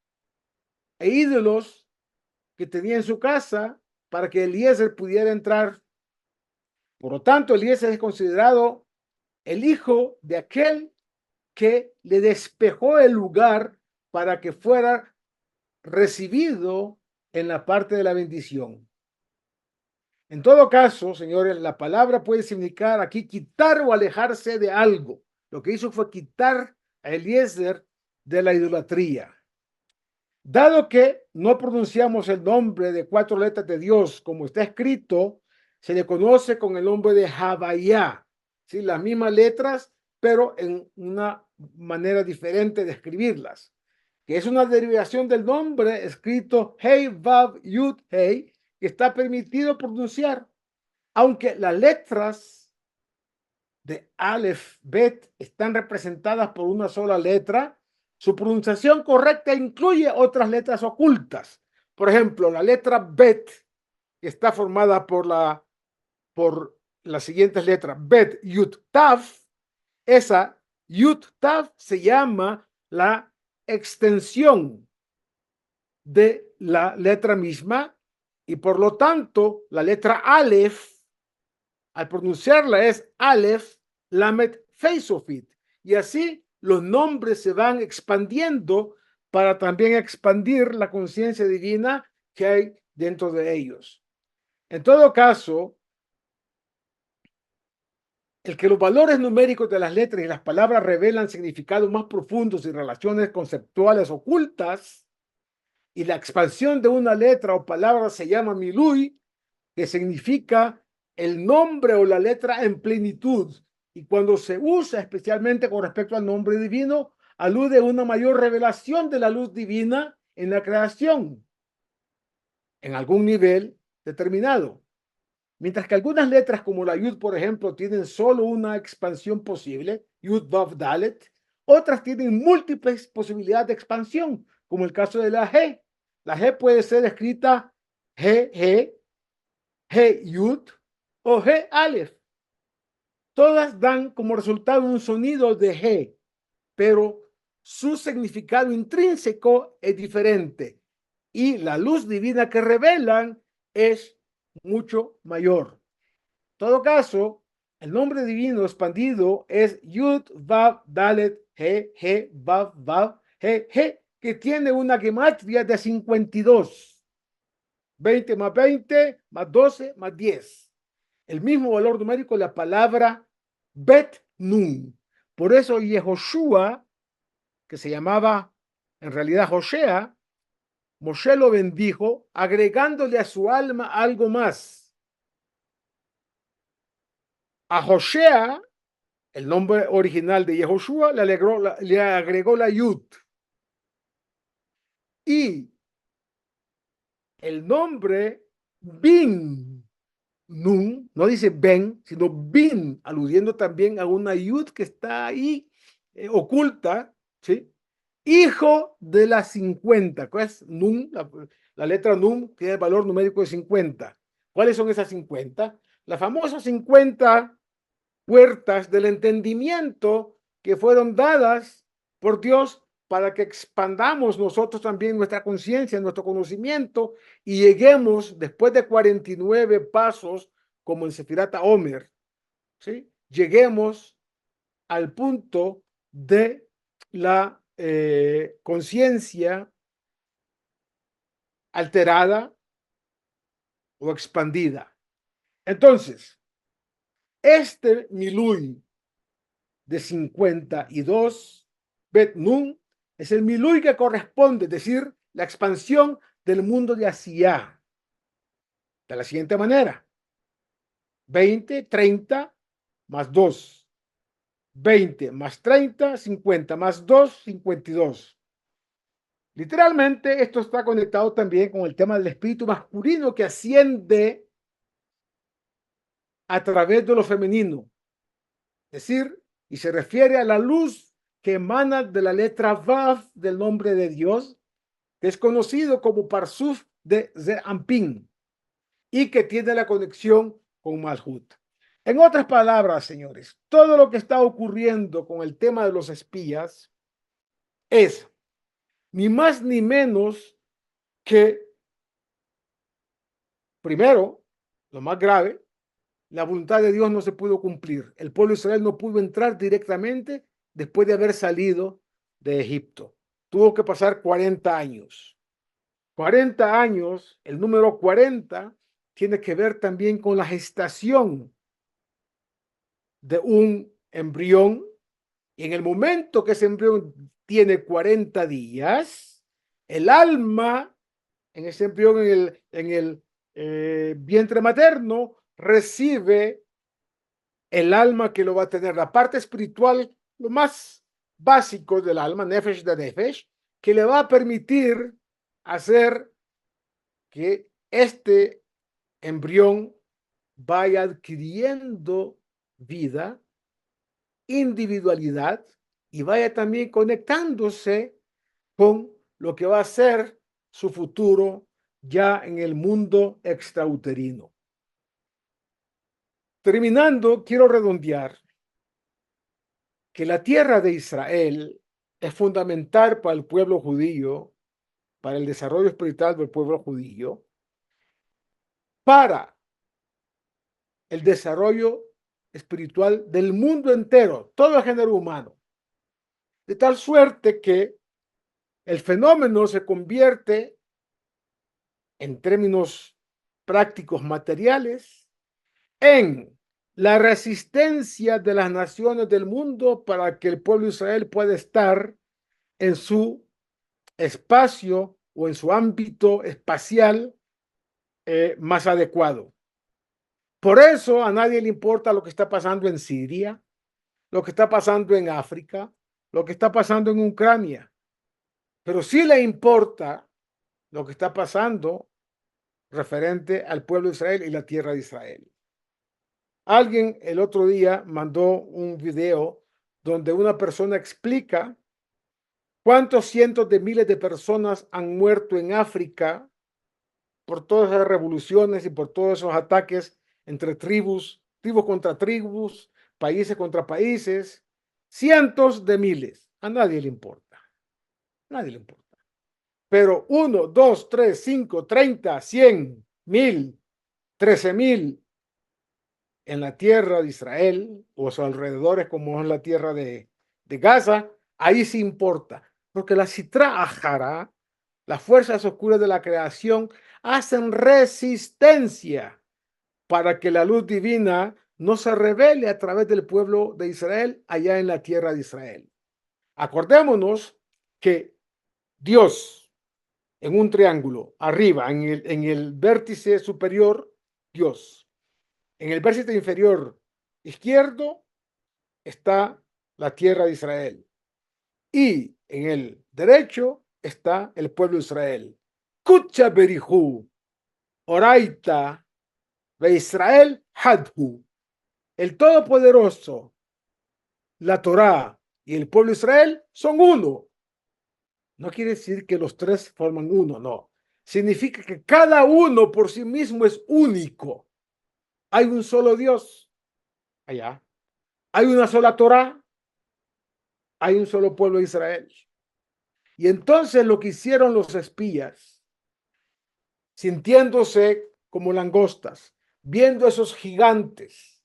Speaker 3: e ídolos que tenía en su casa para que Eliezer pudiera entrar. Por lo tanto, Eliezer es considerado el hijo de aquel que le despejó el lugar para que fuera recibido en la parte de la bendición. En todo caso, señores, la palabra puede significar aquí quitar o alejarse de algo. Lo que hizo fue quitar a Eliezer de la idolatría. Dado que no pronunciamos el nombre de 4 letras de Dios como está escrito, se le conoce con el nombre de Havayá, ¿sí? Las mismas letras, pero en una manera diferente de escribirlas, que es una derivación del nombre escrito Hey, Vav, Yud, Hey, que está permitido pronunciar, aunque las letras de Aleph, Bet están representadas por una sola letra. Su pronunciación correcta incluye otras letras ocultas. Por ejemplo, la letra Bet está formada por las siguientes letras: Bet, Yud, Tav. Esa Yud, Tav se llama la extensión de la letra misma y por lo tanto la letra Aleph, al pronunciarla, es Aleph, Lamed, Feisofit. Y así los nombres se van expandiendo para también expandir la conciencia divina que hay dentro de ellos. En todo caso, el que los valores numéricos de las letras y las palabras revelan significados más profundos y relaciones conceptuales ocultas, y la expansión de una letra o palabra se llama milui, que significa el nombre o la letra en plenitud, y cuando se usa especialmente con respecto al nombre divino, alude a una mayor revelación de la luz divina en la creación, en algún nivel determinado. Mientras que algunas letras como la Yud, por ejemplo, tienen solo una expansión posible, Yud, Vav, Dalet, otras tienen múltiples posibilidades de expansión, como el caso de la G. La G puede ser escrita G, G, G, Yud o G, Aleph. Todas dan como resultado un sonido de G, pero su significado intrínseco es diferente y la luz divina que revelan es mucho mayor. En todo caso, el nombre divino expandido es Yud, Vav, Dalet, He, He, Vav, Vav, He, He, que tiene una gematria de 52. 20 más 20 más 12 más 10. El mismo valor numérico de la palabra Bet Nun. Por eso Yehoshua, que se llamaba en realidad Josea, Moshe lo bendijo agregándole a su alma algo más. A Josea, el nombre original de Yehoshua, le agregó la Yud. Y el nombre Bin Nun, no dice Ben, sino Bin, aludiendo también a una Yud que está ahí oculta, ¿sí? Hijo de las 50, ¿cuál es Nun? La letra Nun tiene el valor numérico de 50. ¿Cuáles son esas 50? Las famosas 50 puertas del entendimiento que fueron dadas por Dios para que expandamos nosotros también nuestra conciencia, nuestro conocimiento y lleguemos después de 49 pasos como en Sefirata Omer, ¿sí? Lleguemos al punto de la conciencia alterada o expandida. Entonces, este Milui de 52, Bet Nun, es el Milui que corresponde, es decir, la expansión del mundo de Asiyah. De la siguiente manera: 20, 30 más 2. 20 más 30, 50 más 2, 52. Literalmente, esto está conectado también con el tema del espíritu masculino que asciende a través de lo femenino. Es decir, y se refiere a la luz que emana de la letra Vav del nombre de Dios, que es conocido como Parsuf de Ze'ampin y que tiene la conexión con Malhut. En otras palabras, señores, todo lo que está ocurriendo con el tema de los espías es ni más ni menos que, primero, lo más grave, la voluntad de Dios no se pudo cumplir. El pueblo de Israel no pudo entrar directamente después de haber salido de Egipto. Tuvo que pasar 40 años. 40 años, el número 40 tiene que ver también con la gestación de un embrión. Y en el momento que ese embrión tiene 40 días, el alma en ese embrión, en el vientre materno, recibe el alma que lo va a tener, la parte espiritual, lo más básico del alma, nefesh de nefesh, que le va a permitir hacer que este embrión vaya adquiriendo vida, individualidad, y vaya también conectándose con lo que va a ser su futuro ya en el mundo extrauterino. Terminando, quiero redondear que la tierra de Israel es fundamental para el pueblo judío, para el desarrollo espiritual del pueblo judío, para el desarrollo espiritual del mundo entero, todo el género humano, de tal suerte que el fenómeno se convierte en términos prácticos materiales en la resistencia de las naciones del mundo para que el pueblo de Israel pueda estar en su espacio o en su ámbito espacial más adecuado. Por eso a nadie le importa lo que está pasando en Siria, lo que está pasando en África, lo que está pasando en Ucrania, pero sí le importa lo que está pasando referente al pueblo de Israel y la tierra de Israel. Alguien el otro día mandó un video donde una persona explica cuántos cientos de miles de personas han muerto en África por todas esas revoluciones y por todos esos ataques entre tribus, tribus contra tribus, países contra países, cientos de miles. A nadie le importa, a nadie le importa. Pero 1, 2, 3, 5, 30, 100, 1000, 13,000 en la tierra de Israel o a sus alrededores, como es la tierra de Gaza, ahí sí importa, porque la Sitra Ahara, las fuerzas oscuras de la creación, hacen resistencia para que la luz divina no se revele a través del pueblo de Israel allá en la tierra de Israel. Acordémonos que Dios en un triángulo, arriba, en el vértice superior, Dios. En el vértice inferior izquierdo está la tierra de Israel. Y en el derecho está el pueblo de Israel. Kucha Berihu, Oraita, Be Israel Hadhu. El Todopoderoso, la Torá y el pueblo de Israel son uno. No quiere decir que los tres forman uno, no. Significa que cada uno por sí mismo es único. Hay un solo Dios allá. Hay una sola Torá. Hay un solo pueblo de Israel. Y entonces lo que hicieron los espías, sintiéndose como langostas, viendo esos gigantes,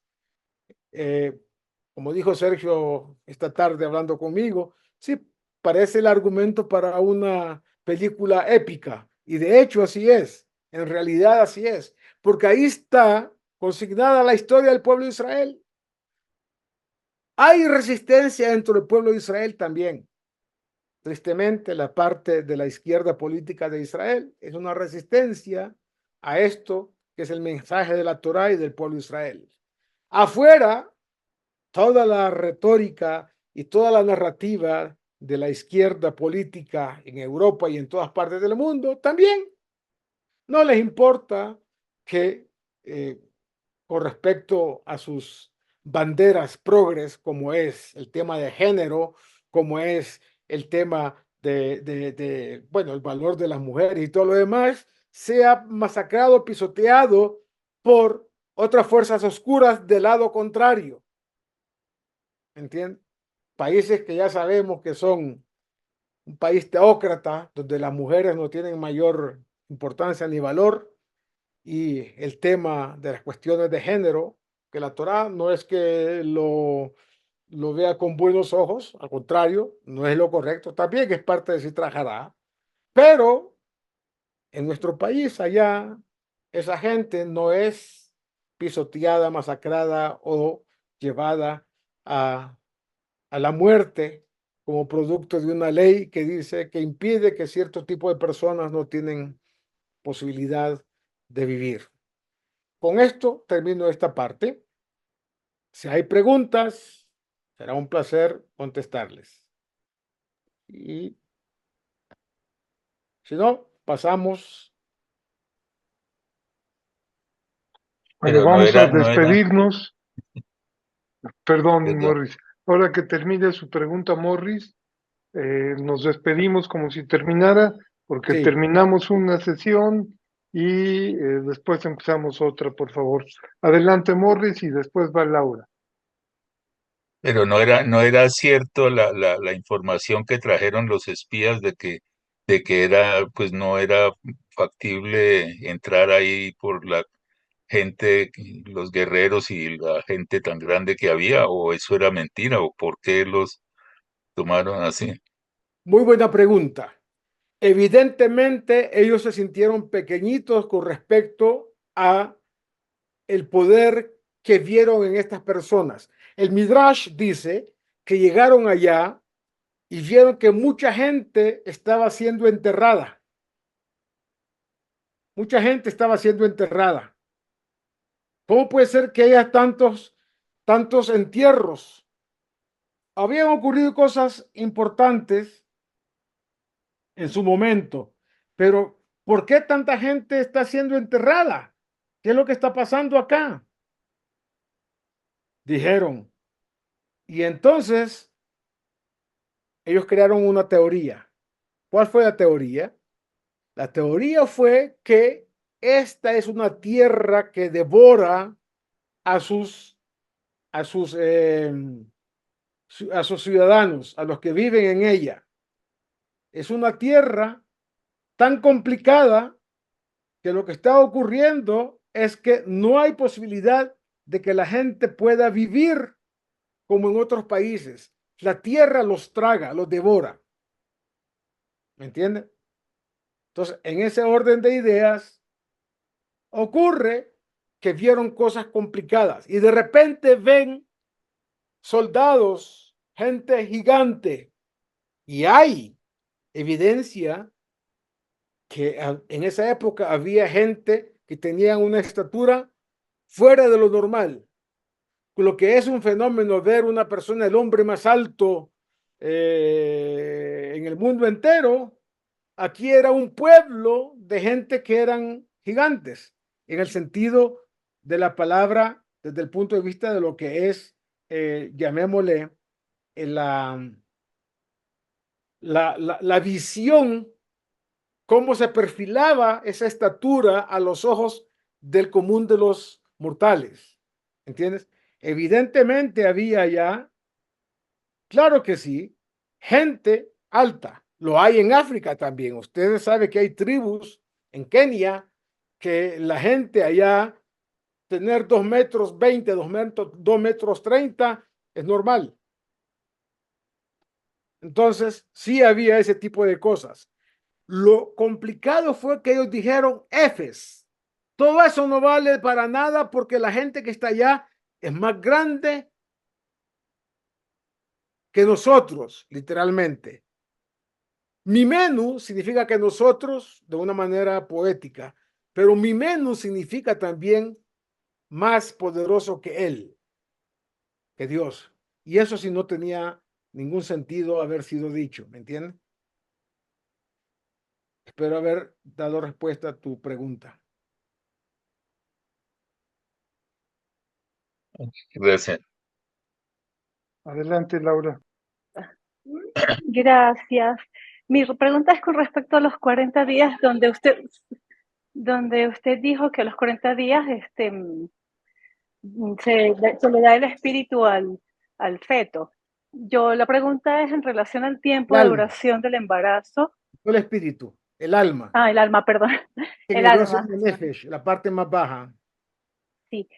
Speaker 3: como dijo Sergio esta tarde hablando conmigo, sí, parece el argumento para una película épica. Y de hecho así es, en realidad así es, porque ahí está consignada la historia del pueblo de Israel. Hay resistencia dentro del pueblo de Israel también. Tristemente, la parte de la izquierda política de Israel es una resistencia a esto que es el mensaje de la Torá y del pueblo de Israel. Afuera, toda la retórica y toda la narrativa de la izquierda política en Europa y en todas partes del mundo también no les importa que con respecto a sus banderas progres, como es el tema de género, como es el tema bueno, el valor de las mujeres y todo lo demás, sea masacrado, pisoteado por otras fuerzas oscuras del lado contrario. ¿Entiendes? Países que ya sabemos que son un país teócrata, donde las mujeres no tienen mayor importancia ni valor, y el tema de las cuestiones de género, que la Torá no es que lo vea con buenos ojos, al contrario, no es lo correcto, también es parte de Sitra Hará, pero en nuestro país allá esa gente no es pisoteada, masacrada o llevada a, a la muerte como producto de una ley que dice que impide que cierto tipo de personas no tienen posibilidad de vivir. Con esto termino esta parte. Si hay preguntas, será un placer contestarles. Y si no, pasamos.
Speaker 4: Bueno,
Speaker 5: Pero
Speaker 4: vamos a despedirnos. Perdón,
Speaker 5: perdón,
Speaker 4: Morris. Ahora que termine su pregunta, Morris, nos despedimos como si terminara, porque
Speaker 3: Sí,
Speaker 4: terminamos una sesión y después empezamos otra, por favor. Adelante, Morris, y después va Laura.
Speaker 5: pero no era cierto la información que trajeron los espías de que era, pues no era factible entrar ahí por la gente, los guerreros y la gente tan grande que había, o eso era mentira, o por qué los tomaron así.
Speaker 3: muy buena pregunta. Evidentemente, ellos se sintieron pequeñitos con respecto a el poder que vieron en estas personas. El Midrash dice que llegaron allá y vieron que mucha gente estaba siendo enterrada. Mucha gente estaba siendo enterrada. ¿Cómo puede ser que haya tantos entierros? Habían ocurrido cosas importantes en su momento, pero ¿por qué tanta gente está siendo enterrada? ¿Qué es lo que está pasando acá? Dijeron. Y entonces ellos crearon una teoría. ¿Cuál fue la teoría? La teoría fue que esta es una tierra que devora a a sus, eh, a sus ciudadanos, a los que viven en ella. Es una tierra tan complicada que lo que está ocurriendo es que no hay posibilidad de que la gente pueda vivir como en otros países. La tierra los traga, los devora. ¿Me entienden? Entonces, en ese orden de ideas, ocurre que vieron cosas complicadas y de repente ven soldados, gente gigante, y hay evidencia que en esa época había gente que tenía una estatura fuera de lo normal, lo que es un fenómeno ver una persona, el hombre más alto en el mundo entero. Aquí era un pueblo de gente que eran gigantes, en el sentido de la palabra, desde el punto de vista de lo que es, llamémosle, la, la visión, cómo se perfilaba esa estatura a los ojos del común de los mortales. ¿Entiendes? Evidentemente había ya, claro que sí, gente alta. Lo hay en África también. Ustedes saben que hay tribus en Kenia que la gente allá tener 2,20 m, 2,30 m es normal. Entonces, sí había ese tipo de cosas. Lo complicado fue que ellos dijeron, Efes, todo eso no vale para nada porque la gente que está allá es más grande que nosotros, literalmente. Mi menú significa que nosotros, de una manera poética, pero mi menú significa también más poderoso que él, que Dios. Y eso sí no tenía ningún sentido haber sido dicho, ¿me entiendes? Espero haber dado respuesta a tu pregunta.
Speaker 5: Gracias.
Speaker 4: Adelante, Laura.
Speaker 6: Gracias. Mi pregunta es con respecto a los 40 días donde usted dijo que a los 40 días se le da el espíritu al feto. La pregunta es en relación al
Speaker 3: El
Speaker 6: tiempo de
Speaker 3: alma,
Speaker 6: duración del embarazo.
Speaker 3: no el espíritu, el alma.
Speaker 6: El alma, perdón.
Speaker 3: En
Speaker 6: El
Speaker 3: hebreo se
Speaker 6: alma,
Speaker 3: llama nefesh, la parte más baja.
Speaker 6: sí.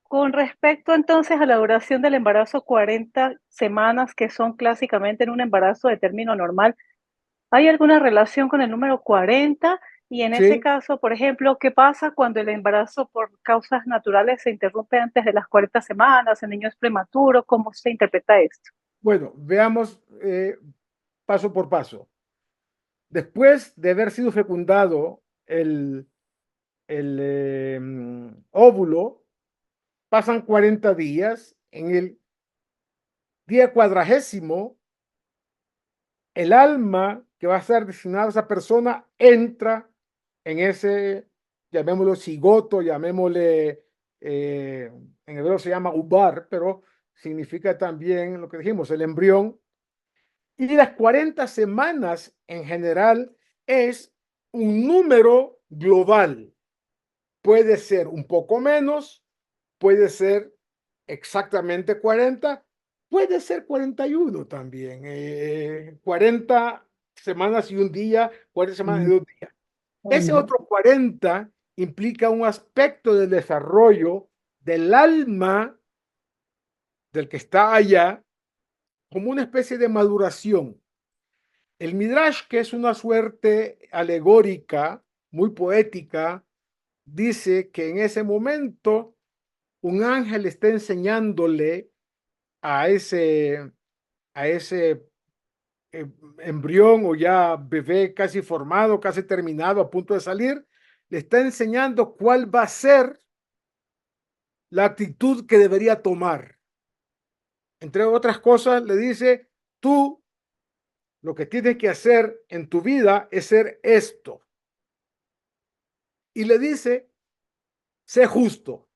Speaker 6: Con respecto entonces a la duración del embarazo, 40 semanas que son clásicamente en un embarazo de término normal, ¿hay alguna relación con el número 40? Y en ese
Speaker 3: Sí,
Speaker 6: caso, por ejemplo, ¿qué pasa cuando el embarazo por causas naturales se interrumpe antes de las 40 semanas? ¿El niño es prematuro? ¿Cómo se interpreta esto?
Speaker 3: bueno, veamos paso por paso. Después de haber sido fecundado el óvulo, pasan 40 días. En el día 40, el alma que va a ser destinada a esa persona entra en ese, llamémoslo cigoto, llamémosle, en hebreo se llama ubar, pero significa también lo que dijimos, el embrión. Y las 40 semanas en general es un número global. Puede ser un poco menos, puede ser exactamente 40, puede ser 41 también. 40 semanas y un día, 40 semanas y 2 días. Ese otro 40 implica un aspecto del desarrollo del alma del que está allá, como una especie de maduración. El Midrash, que es una suerte alegórica, muy poética, dice que en ese momento un ángel está enseñándole a ese embrión o ya bebé casi formado, casi terminado, a punto de salir, le está enseñando cuál va a ser la actitud que debería tomar. Entre otras cosas, le dice, tú lo que tienes que hacer en tu vida es ser esto. Y le dice, sé justo.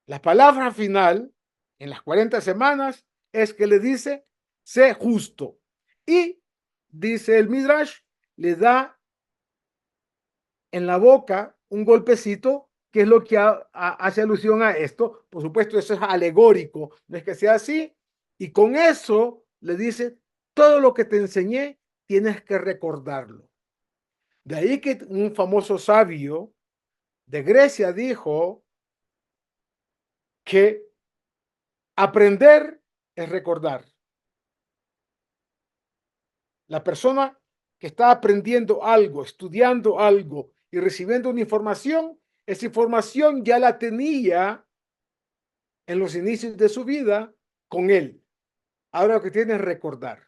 Speaker 3: La palabra final en las 40 semanas es que le dice, sé justo. Y dice el Midrash, le da en la boca un golpecito, que es lo que hace alusión a esto. Por supuesto, eso es alegórico, no es que sea así. Y con eso le dice, todo lo que te enseñé, tienes que recordarlo. De ahí que un famoso sabio de Grecia dijo que aprender es recordar. La persona que está aprendiendo algo, estudiando algo y recibiendo una información, esa información ya la tenía en los inicios de su vida con él. Ahora lo que tiene es recordar.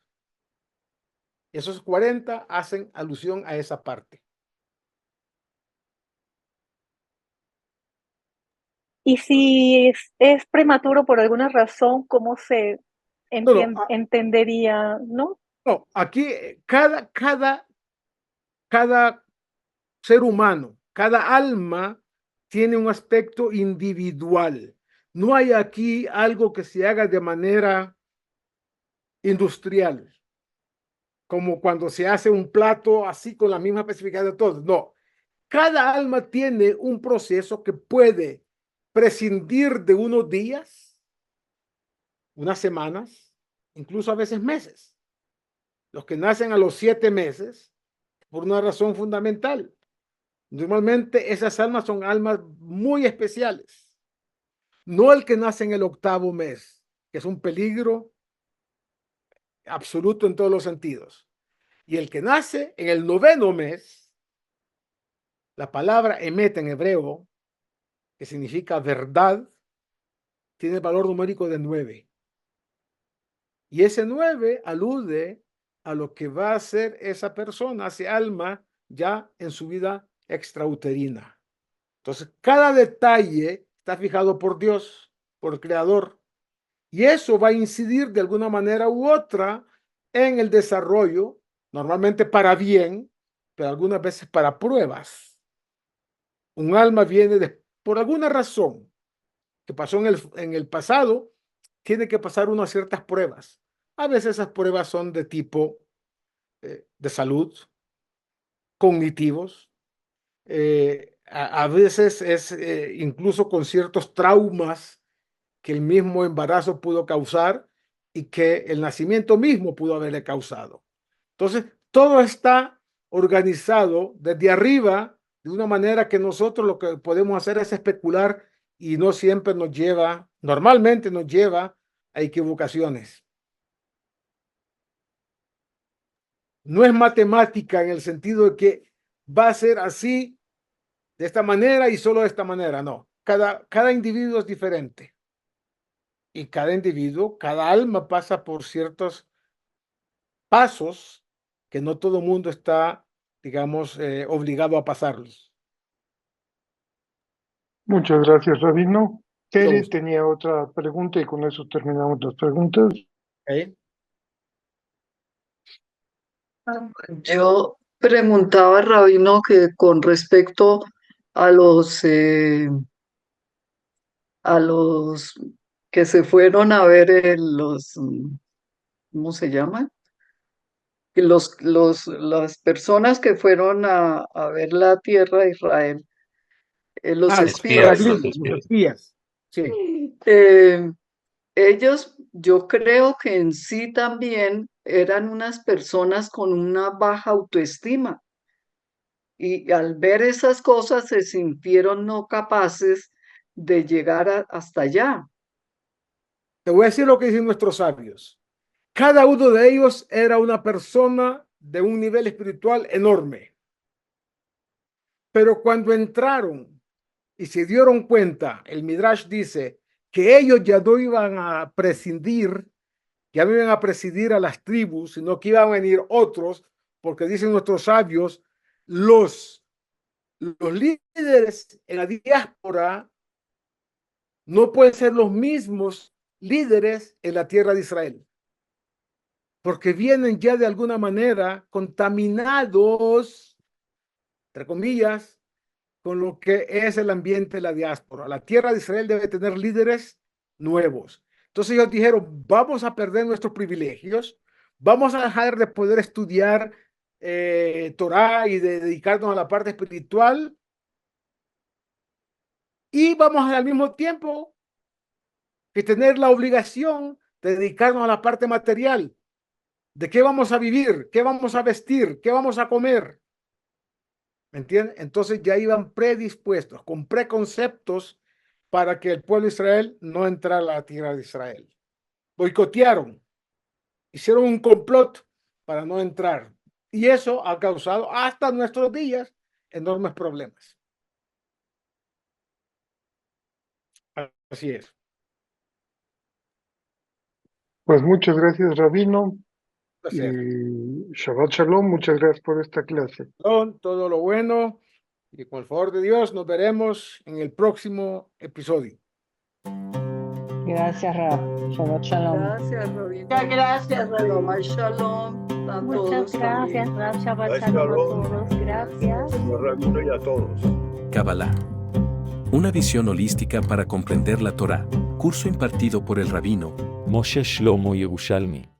Speaker 3: Esos 40 hacen alusión a esa parte.
Speaker 6: Y si es prematuro por alguna razón, ¿cómo se
Speaker 3: No, no,
Speaker 6: entendería, no?
Speaker 3: no, aquí cada ser humano, cada alma tiene un aspecto individual. No hay aquí algo que se haga de manera industrial, como cuando se hace un plato así con la misma especificidad de todos. No, cada alma tiene un proceso que puede prescindir de unos días, unas semanas, incluso a veces meses. Los que nacen a los 7 meses, por una razón fundamental. Normalmente esas almas son almas muy especiales. No el que nace en el 8.º mes, que es un peligro absoluto en todos los sentidos. Y el que nace en el 9.º mes, la palabra emet en hebreo, que significa verdad, tiene el valor numérico de 9. Y ese 9 alude a lo que va a hacer esa persona, ese alma, ya en su vida extrauterina. Entonces, cada detalle está fijado por Dios, por el Creador. Y eso va a incidir de alguna manera u otra en el desarrollo, normalmente para bien, pero algunas veces para pruebas. Un alma viene por alguna razón que pasó en el pasado, tiene que pasar unas ciertas pruebas. A veces esas pruebas son de tipo de salud, cognitivos, a veces es incluso con ciertos traumas que el mismo embarazo pudo causar y que el nacimiento mismo pudo haberle causado. Entonces, todo está organizado desde arriba de una manera que nosotros lo que podemos hacer es especular y no siempre normalmente nos lleva a equivocaciones. No es matemática en el sentido de que va a ser así, de esta manera y solo de esta manera. No, cada individuo es diferente. Y cada individuo, cada alma pasa por ciertos pasos que no todo el mundo está, digamos, obligado a pasarlos.
Speaker 4: Muchas gracias, Rabino. Terry
Speaker 3: gusto.
Speaker 4: tenía otra pregunta y con eso terminamos las preguntas.
Speaker 3: ¿Ok?
Speaker 7: Yo preguntaba, Rabino, que con respecto a los que se fueron a ver ¿cómo se llaman? Las personas que fueron a ver la tierra de Israel, los
Speaker 3: Los
Speaker 5: Espías,
Speaker 7: espías,
Speaker 5: los
Speaker 3: peregrinos, los
Speaker 5: espías.
Speaker 3: espías. Sí.
Speaker 7: ellos, yo creo que en sí también eran unas personas con una baja autoestima. Y al ver esas cosas se sintieron no capaces de llegar hasta allá.
Speaker 3: Te voy a decir lo que dicen nuestros sabios. Cada uno de ellos era una persona de un nivel espiritual enorme. Pero cuando entraron y se dieron cuenta, el Midrash dice que ellos ya no iban a prescindir, ya no iban a presidir a las tribus, sino que iban a venir otros, porque dicen nuestros sabios, los líderes en la diáspora no pueden ser los mismos líderes en la tierra de Israel, porque vienen ya de alguna manera contaminados, entre comillas, con lo que es el ambiente de la diáspora. La tierra de Israel debe tener líderes nuevos. Entonces ellos dijeron, vamos a perder nuestros privilegios, vamos a dejar de poder estudiar Torah y de dedicarnos a la parte espiritual y vamos al mismo tiempo que tener la obligación de dedicarnos a la parte material. ¿De qué vamos a vivir? ¿Qué vamos a vestir? ¿Qué vamos a comer? ¿Me entienden? Entonces ya iban predispuestos, con preconceptos para que el pueblo de Israel no entrara a la tierra de Israel. Boicotearon, hicieron un complot para no entrar. Y eso ha causado hasta nuestros días enormes problemas. Así es.
Speaker 4: Pues muchas gracias, Rabino.
Speaker 3: Placer.
Speaker 4: Y Shabbat Shalom, muchas gracias por esta clase.
Speaker 3: Todo lo bueno y con el favor de Dios nos veremos en el próximo episodio.
Speaker 8: Gracias, Rab. Shabbat Shalom.
Speaker 7: Gracias, Rabino.
Speaker 6: Muchas gracias, Rabino.
Speaker 7: Shabbat Shalom a
Speaker 6: Muchas
Speaker 7: todos
Speaker 6: gracias,
Speaker 7: también.
Speaker 6: Rab. Shabbat Shalom a todos. Gracias.
Speaker 9: Señor Rabino y a todos.
Speaker 1: Kabbalah. Una visión holística para comprender la Torá. Curso impartido por el rabino
Speaker 2: Moshe Shlomo Yerushalmi.